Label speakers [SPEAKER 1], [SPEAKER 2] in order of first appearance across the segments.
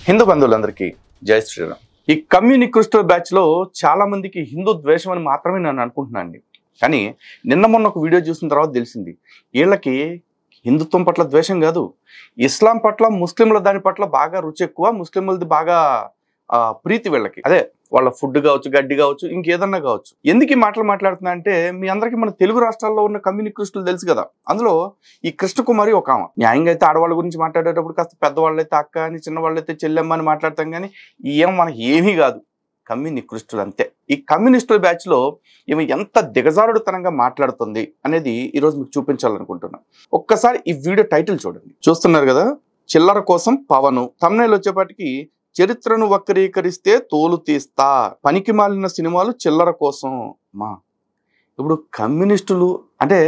[SPEAKER 1] హిందూ బంధువులందరికీ జై శ్రీరామ్. ఈ కమ్యూనిక్రిస్టల్ బ్యాచ్ లో చాలా మందికి హిందూ ద్వేషం అని మాత్రమే నేను అనుకుంటున్నాను. కానీ నిన్న మొన్న ఒక వీడియో చూసిన తర్వాత తెలిసింది వీళ్ళకి హిందుత్వం పట్ల ద్వేషం కాదు, ఇస్లాం పట్ల ముస్లింల దాని పట్ల బాగా రుచి ఎక్కువ, ముస్లింలది బాగా ప్రీతి వీళ్ళకి. అదే వాళ్ళ ఫుడ్ కావచ్చు, గడ్డి కావచ్చు, ఇంకేదన్నా కావచ్చు. ఎందుకు ఈ మాటలు మాట్లాడుతున్నా అంటే మీ అందరికీ మన తెలుగు రాష్ట్రాల్లో ఉన్న కమ్యూనిక్రిస్టులు తెలుసు కదా. అందులో ఈ కృష్ణకుమారి ఒక ఆమె. న్యాయంగా అయితే ఆడవాళ్ళ గురించి మాట్లాడేటప్పుడు కాస్త పెద్దవాళ్ళైతే అక్క అని, చిన్నవాళ్ళైతే చెల్లెమ్మ అని మాట్లాడతాం. కానీ ఏం మనకి ఏమీ కాదు, కమ్యూనిక్రిస్టులు అంతే. ఈ కమ్యూనిస్టుల బ్యాచ్ లో ఈమె ఎంత దిగజారుడుతనంగా మాట్లాడుతుంది అనేది ఈరోజు మీకు చూపించాలనుకుంటున్నాను. ఒక్కసారి ఈ వీడియో టైటిల్ చూడండి. చూస్తున్నారు కదా, చిల్లర కోసం పవను. థంబ్నెయిల్ వచ్చేపాటికి చరిత్రను వక్రీకరిస్తే తోలు తీస్తా, పనికి మాలిన సినిమాలు చిల్లర కోసం. మా ఇప్పుడు కమ్యూనిస్టులు అంటే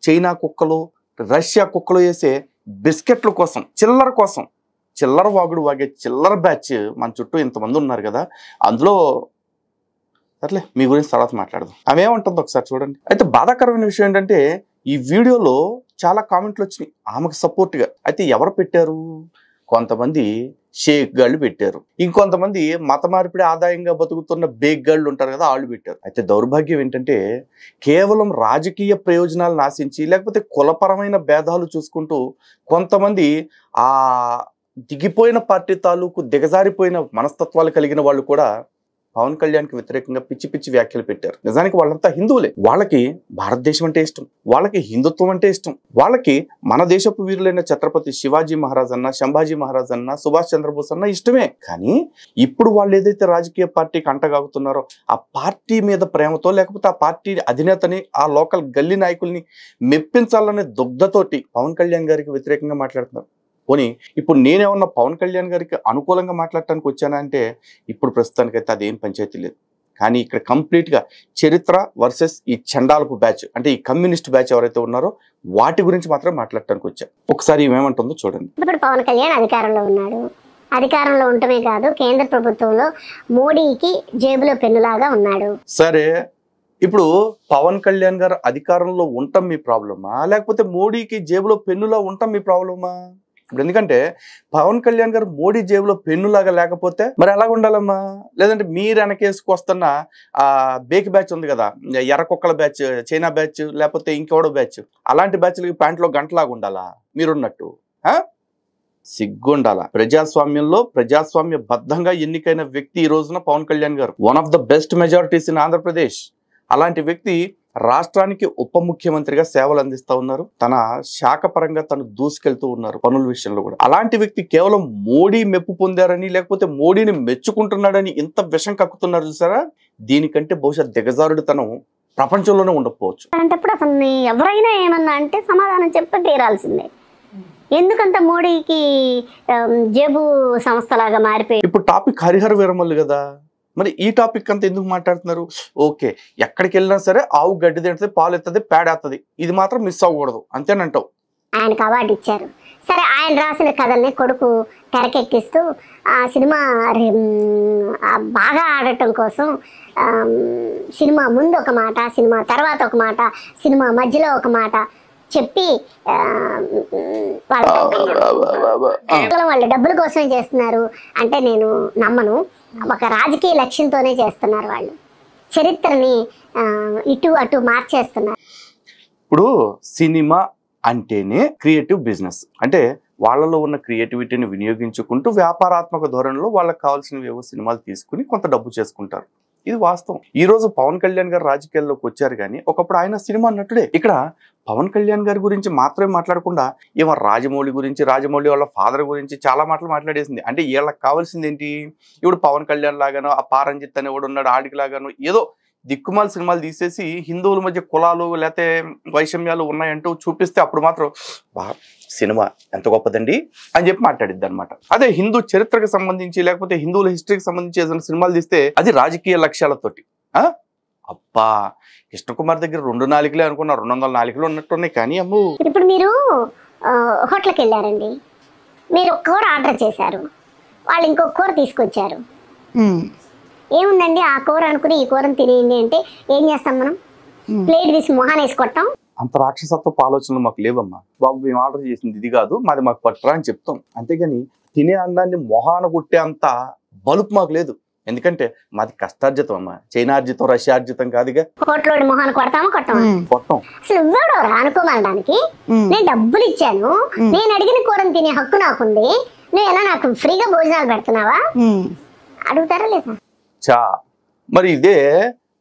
[SPEAKER 1] చైనా కుక్కలు, రష్యా కుక్కలు వేసే బిస్కెట్ల కోసం, చిల్లర కోసం, చిల్లర వాగుడు వాగే చిల్లర బ్యాచ్ మన చుట్టూ ఇంతమంది ఉన్నారు కదా. అందులో అట్లే మీ గురించి తర్వాత మాట్లాడదాం. ఆమె ఏమంటుందో ఒకసారి చూడండి. అయితే బాధాకరమైన విషయం ఏంటంటే ఈ వీడియోలో చాలా కామెంట్లు వచ్చినాయి ఆమెకు సపోర్ట్గా. అయితే ఎవరు పెట్టారు? కొంతమంది షేక్ గాళ్ళు పెట్టారు, ఇంకొంతమంది మత మార్పిడి ఆదాయంగా బతుకుతున్న బేక్ గాళ్ళు ఉంటారు కదా, వాళ్ళు పెట్టారు. అయితే దౌర్భాగ్యం ఏంటంటే కేవలం రాజకీయ ప్రయోజనాలను ఆశించి లేకపోతే కులపరమైన భేదాలు చూసుకుంటూ కొంతమంది ఆ దిగిపోయిన పార్టీ తాలూకు దిగజారిపోయిన మనస్తత్వాలు కలిగిన వాళ్ళు కూడా పవన్ కళ్యాణ్కి వ్యతిరేకంగా పిచ్చి పిచ్చి వ్యాఖ్యలు పెట్టారు. నిజానికి వాళ్ళంతా హిందువులే. వాళ్ళకి భారతదేశం అంటే ఇష్టం, వాళ్ళకి హిందుత్వం అంటే ఇష్టం, వాళ్ళకి మన దేశపు వీరులైన ఛత్రపతి శివాజీ మహారాజ్ అన్న, శంభాజీ మహారాజ్ అన్న, సుభాష్ చంద్రబోస్ అన్న ఇష్టమే. కానీ ఇప్పుడు వాళ్ళు ఏదైతే రాజకీయ పార్టీకి అంటగాగుతున్నారో ఆ పార్టీ మీద ప్రేమతో లేకపోతే ఆ పార్టీ అధినేతని, ఆ లోకల్ గల్లీ నాయకుల్ని మెప్పించాలనే దుగ్ధతోటి పవన్ కళ్యాణ్ గారికి వ్యతిరేకంగా మాట్లాడుతున్నారు. పోనీ ఇప్పుడు నేనేమన్నా పవన్ కళ్యాణ్ గారికి అనుకూలంగా మాట్లాడటానికి వచ్చానా అంటే ఇప్పుడు ప్రస్తుతానికైతే అదేం పంచాయతీ లేదు. కానీ ఇక్కడ కంప్లీట్గా చరిత్ర వర్సెస్ ఈ చండాలపు బ్యాచ్ అంటే ఈ కమ్యూనిస్ట్ బ్యాచ్ ఎవరైతే ఉన్నారో వాటి గురించి మాత్రం మాట్లాడటానికి వచ్చా. ఒకసారి ఏమేమంటుందో చూడండి.
[SPEAKER 2] ఇప్పుడు పవన్ కళ్యాణ్ అధికారంలో ఉన్నాడు. అధికారంలో ఉండటమే కాదు, కేంద్ర ప్రభుత్వంలో మోడీకి జేబులో పెన్నులాగా ఉన్నాడు.
[SPEAKER 1] సరే, ఇప్పుడు పవన్ కళ్యాణ్ గారు అధికారంలో ఉండటం మీ ప్రాబ్లమా లేకపోతే మోడీకి జేబులో పెన్నులా ఉండటం మీ ప్రాబ్లమా? ఇప్పుడు ఎందుకంటే పవన్ కళ్యాణ్ గారు మోడీ జేబులో పెన్నులాగా లేకపోతే మరి ఎలాగ ఉండాలమ్మా? లేదంటే మీరు వెనకేసుకొస్తున్న ఆ బేక్ బ్యాచ్ ఉంది కదా, ఎర్ర కుక్కల బ్యాచ్, చైనా బ్యాచ్, లేకపోతే ఇంకెవడో బ్యాచ్, అలాంటి బ్యాచ్లకి ప్యాంట్లో గంటలాగా ఉండాలా మీరున్నట్టు? సిగ్గుండాలా? ప్రజాస్వామ్యంలో ప్రజాస్వామ్య బద్ధంగా ఎన్నికైన వ్యక్తి ఈ రోజున పవన్ కళ్యాణ్ గారు, one of the best majorities in Andhra Pradesh. అలాంటి వ్యక్తి రాష్ట్రానికి ఉప ముఖ్యమంత్రిగా సేవలు అందిస్తా ఉన్నారు. తన శాఖ పరంగా తను దూసుకెళ్తూ ఉన్నారు పనుల విషయంలో కూడా. అలాంటి వ్యక్తి కేవలం మోడీ మెప్పు పొందారని లేకపోతే మోడీని మెచ్చుకుంటున్నాడని ఇంత విషం కక్కుతున్నారు చూసారా? దీనికంటే బహుశా దిగజారుడుతనం ప్రపంచంలోనే ఉండకపోవచ్చు.
[SPEAKER 2] అలాంటప్పుడు అతన్ని ఎవరైనా ఏమన్నా అంటే సమాధానం చెప్పి తీరాల్సిందే. ఎందుకంత మోడీకి జేబు సంస్థలాగా మారిపోయి.
[SPEAKER 1] ఇప్పుడు టాపిక్ హరిహర వీరమల్లు కదా, మరి ఈ టాపిక్ అంతా ఎందుకు మాట్లాడుతున్నారు? ఓకే, ఎక్కడికి వెళ్ళినా సరే ఆవు గడ్డి తింటది, పాలు ఎత్తది, పేడేస్తుంది, ఇది మాత్రం మిస్ అవ్వకూడదు అంతేనంటావు.
[SPEAKER 2] ఆయనకు అవార్డు ఇచ్చారు. సరే, ఆయన రాసిన కథల్ని కొడుకు తెరకెక్కిస్తూ ఆ సినిమా బాగా ఆడటం కోసం సినిమా ముందు ఒక మాట, సినిమా తర్వాత ఒక మాట, సినిమా మధ్యలో ఒక మాట చెప్పి వాళ్ళు డబ్బుల కోసమే చేస్తున్నారు అంటే నేను నమ్మను. ఒక రాజకీయ లక్ష్యంతోనే చేస్తున్నారు వాళ్ళు. చరిత్రని ఇటు అటు మార్చేస్తున్నారు.
[SPEAKER 1] ఇప్పుడు సినిమా అంటేనే క్రియేటివ్ బిజినెస్. అంటే వాళ్ళలో ఉన్న క్రియేటివిటీని వినియోగించుకుంటూ వ్యాపారాత్మక ధోరణిలో వాళ్ళకి కావాల్సినవి ఏవో సినిమాలు తీసుకుని కొంత డబ్బు చేసుకుంటారు. ఇది వాస్తవం. ఈ రోజు పవన్ కళ్యాణ్ గారు రాజకీయాల్లోకి వచ్చారు కానీ ఒకప్పుడు ఆయన సినిమా నటుడే. ఇక్కడ పవన్ కళ్యాణ్ గారి గురించి మాత్రమే మాట్లాడకుండా ఏమో రాజమౌళి గురించి, రాజమౌళి వాళ్ళ ఫాదర్ గురించి చాలా మాటలు మాట్లాడేసింది. అంటే వీళ్ళకి కావాల్సింది ఏంటి? ఇప్పుడు పవన్ కళ్యాణ్ లాగానో, ఆ పారంజిత్ అని కూడా ఉన్నాడు ఆడికి లాగానో ఏదో దిక్కుమాల సినిమాలు తీసేసి హిందువుల మధ్య కులాలు లేకపోతే వైషమ్యాలు ఉన్నాయంటూ చూపిస్తే అప్పుడు మాత్రం సినిమా ఎంత గొప్పదండి అని చెప్పి మాట్లాడిద్ది అనమాట. అదే హిందూ చరిత్రకు సంబంధించి లేకపోతే హిందువుల హిస్టరీకి సంబంధించి ఏదైనా సినిమాలు తీస్తే అది రాజకీయ లక్ష్యాలతోటి. అబ్బా, కృష్ణకుమార్ దగ్గర 2 నాలుకలే అనుకున్నా, 200 నాలుకలు ఉన్నట్టున్నాయి. కానీ అమ్ము,
[SPEAKER 2] ఇప్పుడు మీరు హోటల్కి వెళ్ళారండి, మీరు ఒక కూర ఆర్డర్ చేశారు, వాళ్ళు ఇంకొక కూర తీసుకొచ్చారు. ఏముందండి ఆ కూర అనుకుని ఈ కూరను తినేయండి అంటే ఏం చేస్తాం మనం? ప్లేట్ తీసి మొహాన్ వేసుకొట్టాం.
[SPEAKER 1] అంత రాక్షసత్వపు ఆలోచనలు మాకు లేవమ్మా బాబు, మేము ఆర్డర్ చేసింది ఇది కాదు, మాది మాకు పట్టరా అని చెప్తాం. అంతేగాని తినే అన్నాన్ని మొహాన కొట్టే అంత బలుపు మాకు లేదు. ఎందుకంటే మాది కష్టార్జితం అమ్మా, చైనార్జితం రష్యార్జితం కాదుగా.
[SPEAKER 2] కోట్లోడి మొహాన్ని కొడతామా కొట్టమా?
[SPEAKER 1] కొట్టం.
[SPEAKER 2] అసలు ఇవ్వడు అనుకోమనడానికి. నేను డబ్బులు ఇచ్చాను, నేను అడిగిన కూరని తినే హక్కు నాకుంది, నువ్వేనా నాకు ఫ్రీగా భోజనాలు పెడుతున్నావా అడుగుతారా లేదా?
[SPEAKER 1] చా మరి ఇదే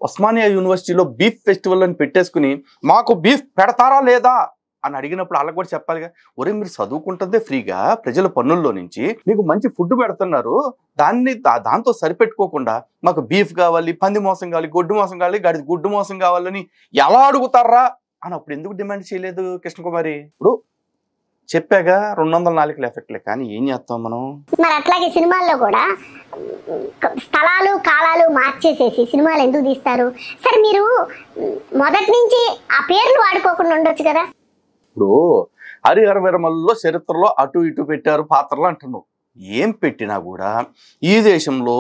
[SPEAKER 1] ఉస్మానియా యూనివర్సిటీలో బీఫ్ ఫెస్టివల్ అని పెట్టేసుకుని మాకు బీఫ్ పెడతారా లేదా అని అడిగినప్పుడు వాళ్ళకి కూడా చెప్పాలిగా, ఒరే మీరు చదువుకుంటుందే ఫ్రీగా ప్రజల పన్నుల్లో నుంచి, మీకు మంచి ఫుడ్ పెడుతున్నారు, దాంతో సరిపెట్టుకోకుండా మాకు బీఫ్ కావాలి, పంది మోసం కావాలి, గొడ్డు మోసం కావాలి, గుడ్డు మోసం కావాలని ఎలా అడుగుతారా అని అప్పుడు ఎందుకు డిమాండ్ చేయలేదు కృష్ణకుమారి? ఇప్పుడు చెప్పాగా 204 ఎఫెక్ట్లే, కానీ ఏం చేస్తాం మనం?
[SPEAKER 2] మరి అట్లాగే సినిమాల్లో కూడా స్థలాలు కాలాలు మార్చేసేసి సినిమాలు ఎందుకు తీస్తారు? సరే మీరు మొదటి నుంచి ఆ పేర్లు వాడుకోకుండా ఉండొచ్చు కదా.
[SPEAKER 1] ఇప్పుడు హరిహర వీరమల్లో చరిత్రలో అటు ఇటు పెట్టారు పాత్రలు అంటున్నావు. ఏం పెట్టినా కూడా ఈ దేశంలో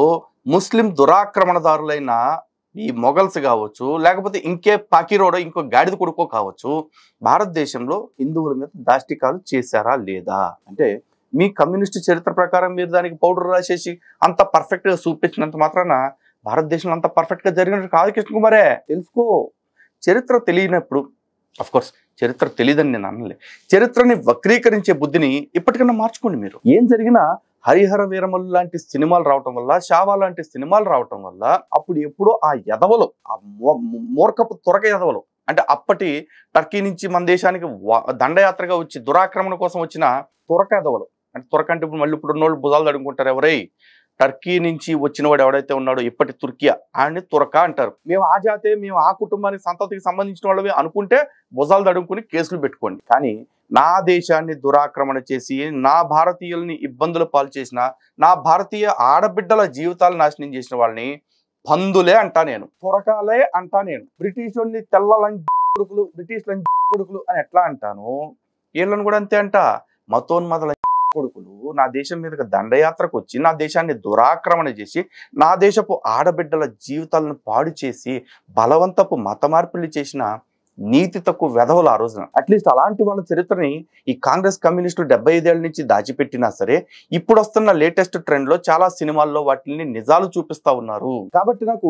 [SPEAKER 1] ముస్లిం దురాక్రమణదారులైన ఈ మొఘల్స్ కావచ్చు, లేకపోతే ఇంకే పాకిరోడో ఇంకో గాడిద కొడుకో కావచ్చు, భారతదేశంలో హిందువుల మీద దాష్టికాలు చేశారా లేదా అంటే మీ కమ్యూనిస్టు చరిత్ర ప్రకారం మీరు దానికి పౌడర్ రాసేసి అంత పర్ఫెక్ట్గా చూపించినంత మాత్రాన భారతదేశంలో అంత పర్ఫెక్ట్గా జరిగినట్టు కాదు కృష్ణకుమారే. తెలుసుకో. చరిత్ర తెలియనప్పుడు, అఫ్కోర్స్ చరిత్ర తెలియదని నేను అనలే, చరిత్రని వక్రీకరించే బుద్ధిని ఇప్పటికన్నా మార్చుకోండి. మీరు ఏం జరిగినా హరిహర వీరమల్లు లాంటి సినిమాలు రావటం వల్ల, షావా లాంటి సినిమాలు రావటం వల్ల అప్పుడు ఎప్పుడో ఆ ఎదవలు, ఆ మూర్ఖపు త్వరక ఎదవలు, అంటే అప్పటి టర్కీ నుంచి మన దేశానికి దండయాత్రగా వచ్చి దురాక్రమణ కోసం వచ్చిన త్వరక ఎదవలు, అంటే త్వరక అంటే ఇప్పుడు మళ్ళీ ఇప్పుడు ఉన్నోళ్ళు భుజాలు తడుముకుంటారు, ఎవరై టర్కీ నుంచి వచ్చిన వాడు ఎవడైతే ఉన్నాడో ఇప్పటి తుర్కియా ఆయన్ని తురక అంటారు. మేము ఆ జాతే, మేము ఆ కుటుంబానికి సంతతికి సంబంధించిన వాళ్ళవి అనుకుంటే భుజాలు తడుముకుని కేసులు పెట్టుకోండి. కానీ నా దేశాన్ని దురాక్రమణ చేసి నా భారతీయుల్ని ఇబ్బందులు పాలు చేసిన, నా భారతీయ ఆడబిడ్డల జీవితాలు నాశనం చేసిన వాళ్ళని పందులే అంటా నేను, తురకాలే అంటా నేను. బ్రిటిష్ వాళ్ళని తెల్ల లంచ్ కొడుకులు, బ్రిటిష్ లంచ్ కొడుకులు అని ఎట్లా అంటాను, వీళ్ళని కూడా అంతే అంట. మతోన్మత కొడుకులు నా దేశం మీదకి దండయాత్రకు వచ్చి నా దేశాన్ని దురాక్రమణ చేసి నా దేశపు ఆడబిడ్డల జీవితాలను పాడు చేసి బలవంతపు మత మార్పిడి చేసిన నీతి తక్కువ వెధవలు ఆ రోజున. అట్లీస్ట్ అలాంటి వాళ్ళ చరిత్రని ఈ కాంగ్రెస్ కమ్యూనిస్టులు 75 ఏళ్ల నుంచి దాచిపెట్టినా సరే ఇప్పుడు వస్తున్న లేటెస్ట్ ట్రెండ్ లో చాలా సినిమాల్లో వాటిని నిజాలు చూపిస్తా ఉన్నారు. కాబట్టి నాకు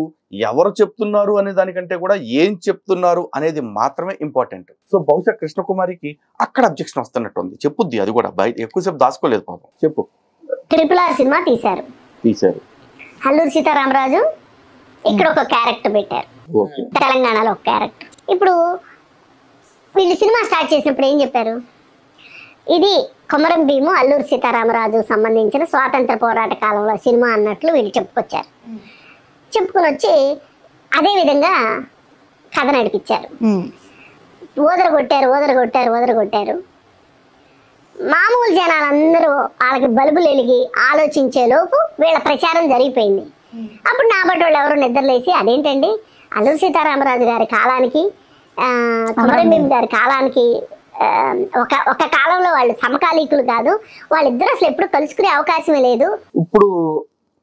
[SPEAKER 1] ఎవరు చెప్తున్నారు అనే దానికంటే కూడా ఏం చెప్తున్నారు అనేది మాత్రమే ఇంపార్టెంట్. సో బహుశా కృష్ణకుమారికి అక్కడ అబ్జెక్షన్ వస్తున్నట్టుంది. చెప్పుద్ది, అది కూడా బయట ఎక్కువసేపు దాచుకోలేదు పాపం. చెప్పు.
[SPEAKER 2] RRR సినిమా తీశారు. అల్లూరి సీతారామరాజు ఇక్కడ ఒక క్యారెక్టర్ పెట్టారు, తెలంగాణలో ఒక క్యారెక్టర్. ఇప్పుడు వీళ్ళు సినిమా స్టార్ట్ చేసినప్పుడు ఏం చెప్పారు, ఇది కొమరం భీము అల్లూరి సీతారామరాజు సంబంధించిన స్వాతంత్ర పోరాట కాలంలో సినిమా అన్నట్లు వీళ్ళు చెప్పుకొచ్చారు. చెప్పుకొని వచ్చి అదే విధంగా కథ నడిపించారు. ఓదరగొట్టారు. మామూలు జనాలందరూ వాళ్ళకి బల్బులు వెలిగి ఆలోచించే లోపు వీళ్ళ ప్రచారం జరిగిపోయింది. అప్పుడు నాబట్టి వాళ్ళు ఎవరు నిద్రలేసి అదేంటండి అల్లూరి సీతారామరాజు గారి కాలానికి కొమరం భీం గారి కాలానికి ఒక కాలంలో వాళ్ళు సమకాలీకులు కాదు, వాళ్ళిద్దరు అసలు ఎప్పుడు కలుసుకునే అవకాశమే లేదు.
[SPEAKER 1] ఇప్పుడు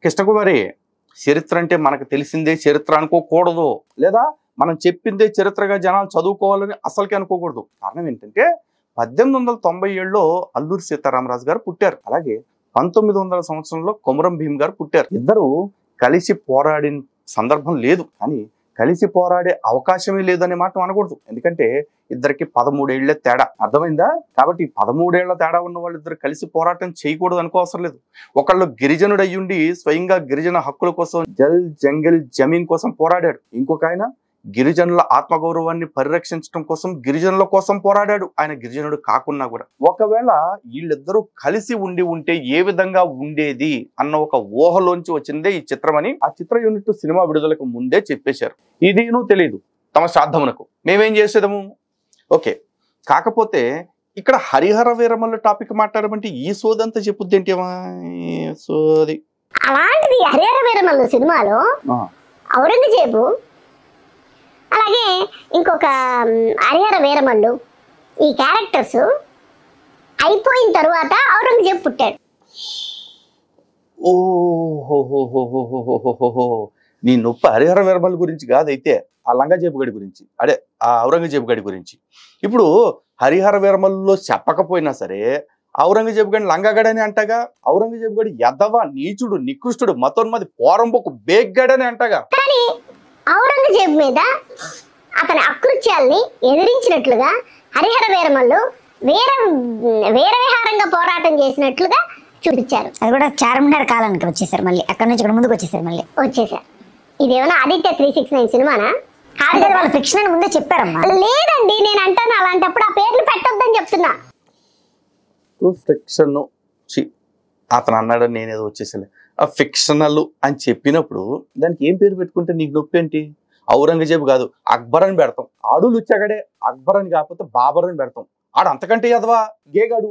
[SPEAKER 1] కృష్ణకుమారి, చరిత్ర అంటే మనకు తెలిసిందే చరిత్ర అనుకోకూడదు, లేదా మనం చెప్పిందే చరిత్రగా జనాలు చదువుకోవాలని అసలుకి అనుకోకూడదు. కారణం ఏంటంటే 1897లో అల్లూరి సీతారామరాజు గారు పుట్టారు, అలాగే 1900 సంవత్సరంలో కొమరం భీం గారు పుట్టారు. ఇద్దరు కలిసి పోరాడిన సందర్భం లేదు, కానీ కలిసి పోరాడే అవకాశమే లేదనే మాట అనకూడదు. ఎందుకంటే ఇద్దరికి 13 ఏళ్ల తేడా, అర్థమైందా? కాబట్టి 13 ఏళ్ల తేడా ఉన్న వాళ్ళిద్దరు కలిసి పోరాటం చేయకూడదు అనుకోవసరం లేదు. ఒకళ్ళు గిరిజనుడు అయ్యుండి స్వయంగా గిరిజన హక్కుల కోసం జల్ జంగల్ జమీన్ కోసం పోరాడాడు, ఇంకొక ఆయన గిరిజనుల ఆత్మగౌరవాన్ని పరిరక్షించడం కోసం గిరిజనుల కోసం పోరాడాడు, ఆయన గిరిజనుడు కాకున్నా కూడా. ఒకవేళ వీళ్ళిద్దరూ కలిసి ఉంటే ఏ విధంగా ఉండేది అన్న ఒక ఊహలోంచి వచ్చిందే ఈ చిత్రం అని ఆ చిత్ర యూనిట్ సినిమా విడుదలకు ముందే చెప్పేశారు. ఇదేనూ తెలియదు తమ శ్రాద్ధమునకు, మేమేం చేసేదము. ఓకే, కాకపోతే ఇక్కడ హరిహర వీరమల్లు టాపిక్ మాట్లాడమంటే ఈ సోదంతా చెప్పుద్ది ఏంటి సోది.
[SPEAKER 2] అలాంటిది హరిహర వీరమల్లు సినిమాలో ఔరంగజేబు, అలాగే ఇంకొక హరిహర వీరమల్లు ఈ క్యారెక్టర్స్ అయిపోయిన తర్వాత ఔరంగజేబు పుట్టాడు.
[SPEAKER 1] ఓహోహోహోహోహోహోహోహో, నీ నొప్పి హరిహర వీరమల్లు గురించి కాదైతే ఆ లంగజేబు గడి గురించి, ఆ ఔరంగజేబు గడి గురించి. ఇప్పుడు హరిహర వీరమల్లులో చెప్పకపోయినా సరే ఔరంగజేబు గడిని లంగగడని అంటగా, ఔరంగజేబు గడి యదవ నీచుడు నికృష్టుడు మతోన్మది పోరంబోకు బేగ్గడని అంటగా.
[SPEAKER 2] కానీ ఔరంగజేబు మీద అతని అకృత్యాల్ని ఎదిరించినట్లుగా హరిహర వీరమల్లు వీర విహారంగా పోరాటం చేసినట్లుగా చూపించారు.
[SPEAKER 3] అది కూడా చార్మినార్ కాలానికి వచ్చేసారు, మళ్ళీ అక్కడ నుంచి ఇక్కడ ముందుకు వచ్చేసారు.
[SPEAKER 2] ఇదేమన్నా ఆదిత్య 369 సినిమానా?
[SPEAKER 3] కాదు కదా, వాళ్ళు ఫిక్షన్ అని ముందే చెప్పారమ్మా.
[SPEAKER 2] లేదండి, నేను అంటాను అలాంటప్పుడు ఆ పేర్లు పెట్టొద్దని చెప్తున్నా.
[SPEAKER 1] ఫిక్షన్ అతను అన్నాడు, నేనేదో వచ్చేసలే ఆ ఫిక్షనల్ అని చెప్పినప్పుడు దానికి ఏం పేరు పెట్టుకుంటే నీకు నొప్పి ఏంటి? ఔరంగజేబు కాదు అక్బర్ అని పెడతాం. ఆడు లుచ్చగడే అక్బర్ అని కాకపోతే బాబర్ అని పెడతాం. ఆడు అంతకంటే ఎదవా గేగాడు.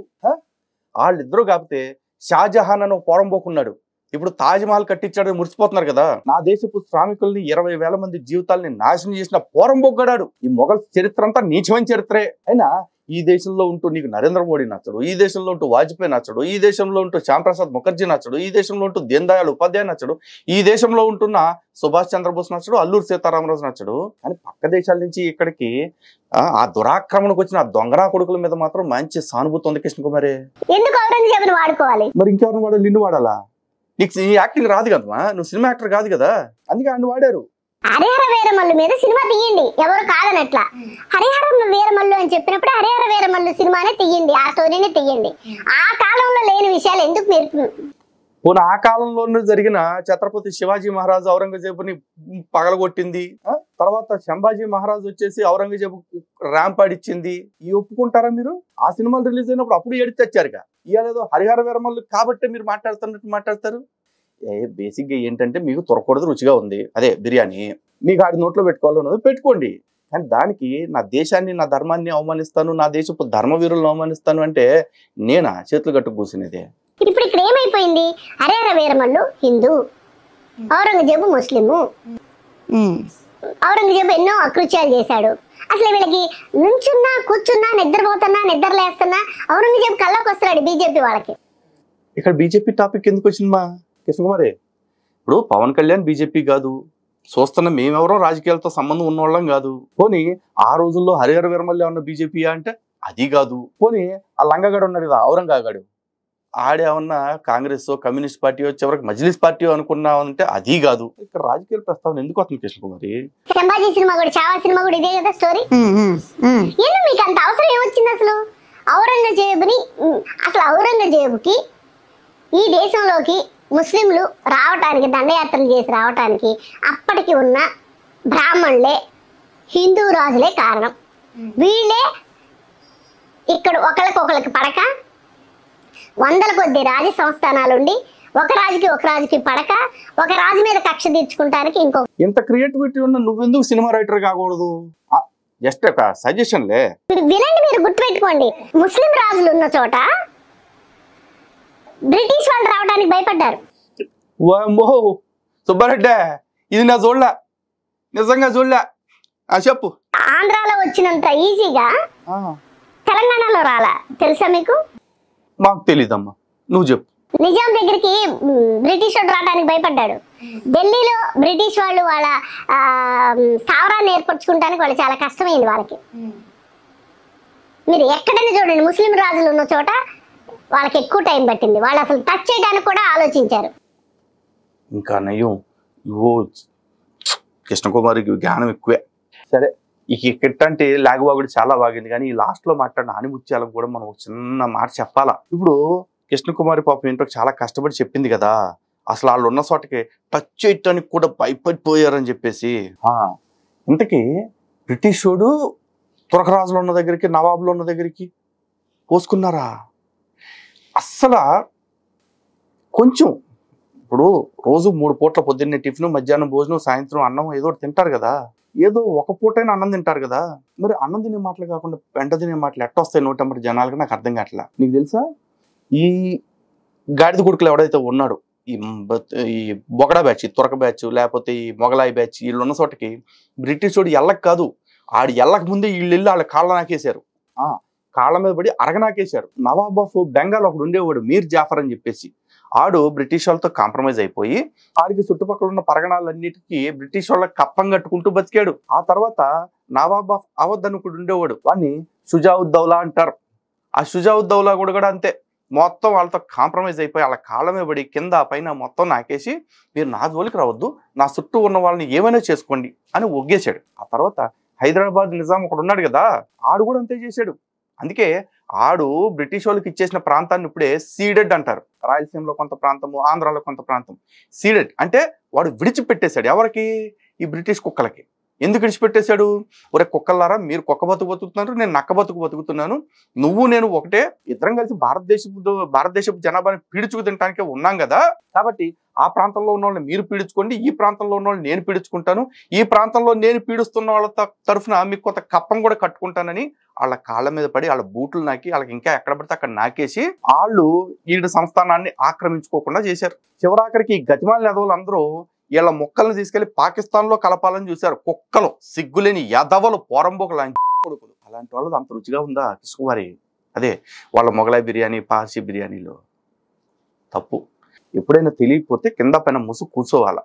[SPEAKER 1] వాళ్ళిద్దరూ కాకపోతే షాజహాన్ అని పోరంబోకున్నాడు. ఇప్పుడు తాజ్ మహల్ కట్టించాడని మురిసిపోతున్నారు కదా. నా దేశపు శ్రామికుల్ని 20,000 మంది జీవితాలని నాశనం చేసిన పోరంబోగ్గాడు. ఈ మొఘల్ చరిత్ర అంతా నీచమైన చరిత్రే. అయినా ఈ దేశంలో ఉంటూ నీకు నరేంద్ర మోడీ నచ్చడు, ఈ దేశంలో ఉంటూ వాజ్పేయి నచ్చడు, ఈ దేశంలో ఉంటూ శ్యామ్ ప్రసాద్ ముఖర్జీ నచ్చడు, ఈ దేశంలో ఉంటూ దీన్ దయాళ్ ఉపాధ్యాయ నచ్చడు, ఈ దేశంలో ఉంటున్న సుభాష్ చంద్రబోస్ నచ్చడు, అల్లూరి సీతారామరాజు నచ్చడు. అని పక్క దేశాల నుంచి ఇక్కడికి ఆ దురాక్రమణకు వచ్చిన ఆ దొంగరా కొడుకుల మీద మాత్రం మంచి సానుభూతి ఉంది కృష్ణ కుమారి.
[SPEAKER 2] ఎందుకు ఔరంగజేబుని వాడుకోవాలి?
[SPEAKER 1] మరి ఇంకెవరిని వాడాలి? నిన్ను వాడాలా? నీకు ఈ యాక్టింగ్ రాదు కదమ్మా, నువ్వు సినిమా యాక్టర్ కాదు కదా, అందుకే ఆయన వాడారు.
[SPEAKER 2] హరిహర వీరమల్లు మీద సినిమా తీయండి, ఎవరు కాదనట్లా. హరిహర వీరమల్లు అని చెప్పినప్పుడు హరిహర వీరమల్లు సినిమానే తీయండి, ఆ స్టోరీనే తీయండి. ఆ కాలంలో లేని విషయాలు ఎందుకు మీరు?
[SPEAKER 1] పోనీ ఆ కాలంలోనే జరిగిన ఛత్రపతి శివాజీ మహారాజు ఔరంగజేబుని పగలగొట్టింది, తర్వాత సంభాజీ మహారాజు వచ్చేసి ఔరంగజేబు ర్యాంపాడిచ్చింది, ఇవి ఒప్పుకుంటారా మీరు? ఆ సినిమాలు రిలీజ్ అయినప్పుడు అప్పుడు ఏడిచి తెచ్చారుగా. ఇవాళేదో హరిహర వీరమల్లు కాబట్టి మీరు మాట్లాడుతారు. బేసిక్గా ఏంటంటే మీకు తొరకూడదు, రుచిగా ఉంది, అదే బిర్యానీ, మీకు ఆడి నోట్లో పెట్టుకోవాలన్నది పెట్టుకోండి. కానీ దానికి నా దేశాన్ని నా ధర్మాన్ని అవమానిస్తాను, నా దేశపు ధర్మవీరులను అవమానిస్తాను అంటే నేనా చేతులు కట్టు కూర్చునేదే?
[SPEAKER 2] ఇప్పుడు ఇక్కడ ఏమైపోయింది? హరిహర వీరమల్లు హిందూ, ఔరంగజేబు ముస్లిము. ఔరంగజేబు ఎన్నో అకృత్యాలు చేశాడు. అసలు వీళ్ళకి నుంచున్నా కూర్చున్నా నిద్రపోతున్నా నిద్రలేస్తున్నా ఔరంగజేబు కల్లోకి వస్తున్నాడు బీజేపీ వాళ్ళకి.
[SPEAKER 1] ఇక్కడ బీజేపీ టాపిక్ ఎందుకు వచ్చింది మా కృష్ణకుమారి? ఇప్పుడు పవన్ కళ్యాణ్ బీజేపీ కాదు, చూస్తున్న మేమెవరో రాజకీయాలతో సంబంధం ఉన్నవాళ్ళం కాదు. పోనీ ఆ రోజుల్లో హరిహర వీరమల్లు ఉన్న బీజేపీ అంటే అది కాదు. పోనీ ఆ లంగగాడు ఉన్నాడు కదా ఔరంగాగాడు, ఆడేమన్నా కాంగ్రెస్ కమ్యూనిస్ట్ పార్టీ చివరికి మజ్లిస్ పార్టీ అనుకున్నామంటే అది కాదు. ఇక్కడ రాజకీయాల ప్రస్తావన ఎందుకు వస్తుంది కృష్ణకుమారి?
[SPEAKER 2] సంభాజీ సినిమా కూడా, చావా సినిమా కూడా ఇదే కదా స్టోరీ. ఎందుకు మీకు అంత అవసరం ఏమొచ్చింది అసలు ఔరంగజేబుని? అసలు ఔరంగజేబుకి ఈ దేశంలోకి ముస్లింలు రావటానికి, దండయాత్రలు చేసి రావటానికి అప్పటికి ఉన్న బ్రాహ్మణులే, హిందూ రాజులే కారణం. వీళ్ళే ఇక్కడ ఒకళ్ళకొకళ్ళకి పడక, వందల కొద్ది రాజ సంస్థానాలుండి ఒక రాజుకి పడక, ఒక రాజు మీద కక్ష తీర్చుకుంటానికి ఇంకో.
[SPEAKER 1] ఇంత క్రియేటివిటీ ఉన్న నువ్వెందుకు సినిమా రైటర్ కాకూడదు? జస్ట్ ఒక సజెషన్లే.
[SPEAKER 2] వినండి, మీరు గుర్తుపెట్టుకోండి, ముస్లిం రాజులు ఉన్న చోట బ్రిటిష్ వాళ్ళు రావడానికి భయపడ్డారు.
[SPEAKER 1] సుబ్బారెడ్డి, ఇది నా చూడలే, నిజంగా చూడలే. చెప్పు.
[SPEAKER 2] ఆంధ్రాలో వచ్చినంత ఈజీగా తెలంగాణలో రాలా, తెలుసా మీకు?
[SPEAKER 1] మాకు తెలీదమ్మా, నువ్వు చెప్పు.
[SPEAKER 2] నిజాం దగ్గరికి బ్రిటిష్ వాడు రావడానికి భయపడ్డాడు. ఢిల్లీలో బ్రిటిష్ వాళ్ళు వాళ్ళ స్థావరాన్ని ఏర్పరచుకోవడానికి వాళ్ళు చాలా కష్టమైంది వాళ్ళకి. మీరు ఎక్కడైనా చూడండి, ముస్లిం రాజులు ఉన్న చోట వాళ్ళకి ఎక్కువ టైం పట్టింది. వాళ్ళు అసలు టచ్ చేయడానికి కూడా ఆలోచించారు.
[SPEAKER 1] ఇంకా నయ్యం, కృష్ణకుమారికి జ్ఞానం ఎక్కువే. సరే, ఇక ఎట్టంటే లాగువాగుడు చాలా బాగింది, కానీ ఈ లాస్ట్లో మాట్లాడిన ఆనిముత్యాలకు కూడా మనం ఒక చిన్న మాట చెప్పాలా. ఇప్పుడు కృష్ణకుమారి పాపం ఏంటో చాలా కష్టపడి చెప్పింది కదా, అసలు వాళ్ళు ఉన్న చోటకి టచ్ చేయటానికి కూడా భయపడిపోయారని చెప్పేసి. ఇంతకీ బ్రిటిష్ వాడు తురకరాజులు ఉన్న దగ్గరికి, నవాబులు ఉన్న దగ్గరికి పోసుకున్నారా? అస్సలు కొంచెం ఇప్పుడు రోజు 3 పూట్ల పొద్దున్నే టిఫిన్, మధ్యాహ్నం భోజనం, సాయంత్రం అన్నం ఏదో తింటారు కదా, ఏదో ఒక పూటైనా అన్నం తింటారు కదా. మరి అన్నం తినే మాటలు కాకుండా వెంట తినే మాటలు ఎట్ట వస్తాయి నోటంబడి జనాలకి? నాకు అర్థం కావట్లా. నీకు తెలుసా, ఈ గాడిద కొడుకులు ఎవడైతే ఉన్నాడు, ఈ బొగడా బ్యాచ్, తురక బ్యాచ్, లేకపోతే ఈ మొగలాయి బ్యాచ్, వీళ్ళు ఉన్న చోటకి బ్రిటిష్ వాడు ఎల్లకి కాదు, ఆడు ఎల్లక ముందే వీళ్ళు వెళ్ళి వాళ్ళ కాళ్ళ నాకేశారు, కాళ్ళ మీద పడి అరగనాకేశారు. నవాబ్ ఆఫ్ బెంగాల్ ఒకడు ఉండేవాడు, మీర్ జాఫర్ అని చెప్పేసి. ఆడు బ్రిటిష్ వాళ్ళతో కాంప్రమైజ్ అయిపోయి ఆడికి చుట్టుపక్కల ఉన్న పరగణాలన్నిటికీ బ్రిటిష్ వాళ్ళకి కప్పం కట్టుకుంటూ బతికాడు. ఆ తర్వాత నవాబ్ ఆఫ్ అవధ్ అని ఒకడు ఉండేవాడు, వాడిని షుజావుద్దౌలా అంటారు. ఆ షుజావుద్దౌలా కూడా అంతే, మొత్తం వాళ్ళతో కాంప్రమైజ్ అయిపోయి వాళ్ళ కాళ్ళమే పడి కింద పైన మొత్తం నాకేసి మీరు నా జోలికి రావద్దు, నా చుట్టూ ఉన్న వాళ్ళని ఏమైనా చేసుకోండి అని ఒగ్గేశాడు. ఆ తర్వాత హైదరాబాద్ నిజాం ఒకడు ఉన్నాడు కదా, ఆడు కూడా అంతే చేశాడు. అందుకే ఆడు బ్రిటిష్ వాళ్ళకి ఇచ్చేసిన ప్రాంతాన్ని ఇప్పుడే సీడెడ్ అంటారు. రాయలసీమలో కొంత ప్రాంతము, ఆంధ్రాలో కొంత ప్రాంతం. సీడెడ్ అంటే వాడు విడిచిపెట్టేశాడు. ఎవరికి? ఈ బ్రిటిష్ కుక్కలకి. ఎందుకు విడిచిపెట్టేశాడు? ఒరే కుక్కలారా, మీరు కుక్క బతుకు బతుకుతున్నారు, నేను నక్క బతుకు బతుకుతున్నాను, నువ్వు నేను ఒకటే, ఇద్దరం కలిసి భారతదేశపు జనాభాని పీడించుకు తినడానికే ఉన్నాం కదా, కాబట్టి ఆ ప్రాంతంలో ఉన్న వాళ్ళని మీరు పీడించుకోండి, ఈ ప్రాంతంలో ఉన్న వాళ్ళని నేను పీడించుకుంటాను, ఈ ప్రాంతంలో నేను పీడిస్తున్న వాళ్ళ తరఫున మీకు కొంత కప్పం కూడా కట్టుకుంటానని వాళ్ళ కాళ్ళ మీద పడి వాళ్ళ బూట్లు నాకి వాళ్ళకి ఇంకా ఎక్కడ పడితే అక్కడ నాకేసి వాళ్ళు ఈడు సంస్థానాన్ని ఆక్రమించుకోకుండా చేశారు. చివరాఖరికి ఈ గతిమాలిన ఎదవలు అందరూ వీళ్ళ మొక్కల్ని తీసుకెళ్లి పాకిస్తాన్లో కలపాలని చూశారు. కుక్కలు, సిగ్గులేని యదవలు, పోరంబోకు లాంటి కొడుకులు. అలాంటి వాళ్ళది అంత రుచిగా ఉందా కృష్ణకుమారి? అదే వాళ్ళ మొగలాయి బిర్యానీ, పార్సీ బిర్యానీలో తప్పు. ఎప్పుడైనా తెలియకపోతే కింద పైన ముసు కూర్చోవాలా,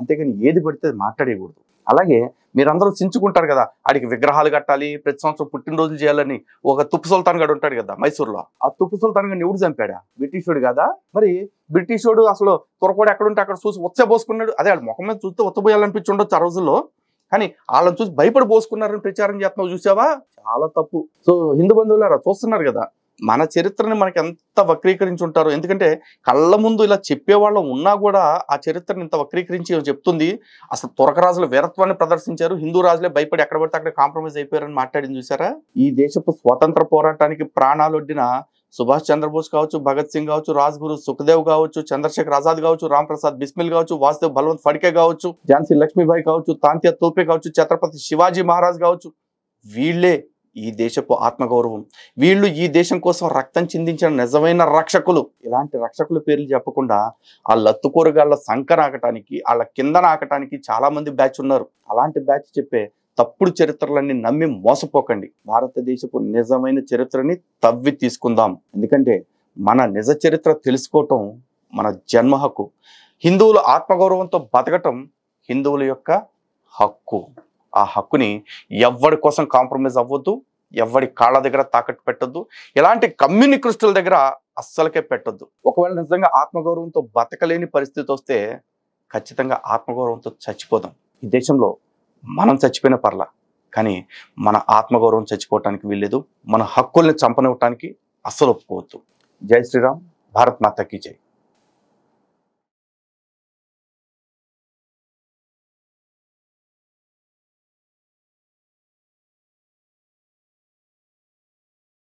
[SPEAKER 1] అంతేగాని ఏది పడితే మాట్లాడేయకూడదు. అలాగే మీరందరూ చించుకుంటారు కదా, ఆడికి విగ్రహాలు కట్టాలి, ప్రతి సంవత్సరం పుట్టినరోజులు చేయాలని. ఒక తుప్పు సుల్తాన్ గడు ఉంటాడు కదా మైసూర్లో, ఆ తుప్పు సుల్తాన్ గడిని ఎవడు చంపాడా? బ్రిటిషోడు కదా. మరి బ్రిటిషోడు అసలు తురకోడు ఎక్కడుంటే అక్కడ చూసి పోసుకున్నాడు. అదే వాళ్ళ ముఖం మీద చూస్తే ఉత్తపోయాలనిపించి ఉండొచ్చు ఆ రోజుల్లో, కానీ వాళ్ళని చూసి భయపడి పోసుకున్నారని ప్రచారం చేస్తున్నావు, చూసావా? చాలా తప్పు. సో హిందూ బంధువులారా చూస్తున్నారు కదా, మన చరిత్రని మనకి ఎంత వక్రీకరించి ఉంటారో. ఎందుకంటే కళ్ళ ముందు ఇలా చెప్పేవాళ్ళం ఉన్నా కూడా ఆ చరిత్రని ఇంత వక్రీకరించి చెప్తుంది. అసలు తురకరాజుల వీరత్వాన్ని ప్రదర్శించారు, హిందూ రాజులే భయపడి ఎక్కడ పడితే అక్కడ కాంప్రమైజ్ అయిపోయారని మాట్లాడింది చూసారా? ఈ దేశపు స్వతంత్ర పోరాటానికి ప్రాణాలొడ్డిన సుభాష్ చంద్రబోస్ కావచ్చు, భగత్ సింగ్ కావచ్చు, రాజ్గురు సుఖదేవ్ కావచ్చు, చంద్రశేఖర్ ఆజాద్ కావచ్చు, రామ్ ప్రసాద్ బిస్మిల్ కావచ్చు, వాసుదేవ్ బలవంత్ ఫడ్కే కావచ్చు, ఝాన్సీ లక్ష్మీబాయి కావచ్చు, తాంత్యా తోపే కావచ్చు, ఛత్రపతి శివాజీ మహారాజ్ కావచ్చు, వీళ్ళే ఈ దేశపు ఆత్మగౌరవం. వీళ్ళు ఈ దేశం కోసం రక్తం చిందించిన నిజమైన రక్షకులు. ఇలాంటి రక్షకుల పేర్లు చెప్పకుండా ఆ లత్తుకూరగాళ్ళ సంక నాకటానికి, వాళ్ళ కింద నాకటానికి చాలా మంది బ్యాచ్ ఉన్నారు. అలాంటి బ్యాచ్ చెప్పే తప్పుడు చరిత్రలన్నీ నమ్మి మోసపోకండి. భారతదేశపు నిజమైన చరిత్రని తవ్వి తీసుకుందాం. ఎందుకంటే మన నిజ చరిత్ర తెలుసుకోవటం మన జన్మ హక్కు. హిందువులు ఆత్మగౌరవంతో బతకటం హిందువుల యొక్క హక్కు. ఆ హక్కుని ఎవరి కోసం కాంప్రమైజ్ అవ్వద్దు, ఎవరి కాళ్ళ దగ్గర తాకట్టు పెట్టద్దు, ఎలాంటి కమ్యూనిస్టుల దగ్గర అస్సలకే పెట్టద్దు. ఒకవేళ నిజంగా ఆత్మగౌరవంతో బతకలేని పరిస్థితి వస్తే ఖచ్చితంగా ఆత్మగౌరవంతో చచ్చిపోదాం. ఈ దేశంలో మనం చచ్చిపోయిన పర్లా, కానీ మన ఆత్మగౌరవం చచ్చిపోవటానికి వీల్లేదు. మన హక్కుల్ని చంపనివ్వటానికి అస్సలు ఒప్పుకోవద్దు. జై శ్రీరామ్. భారత్ మాతా కీ జై.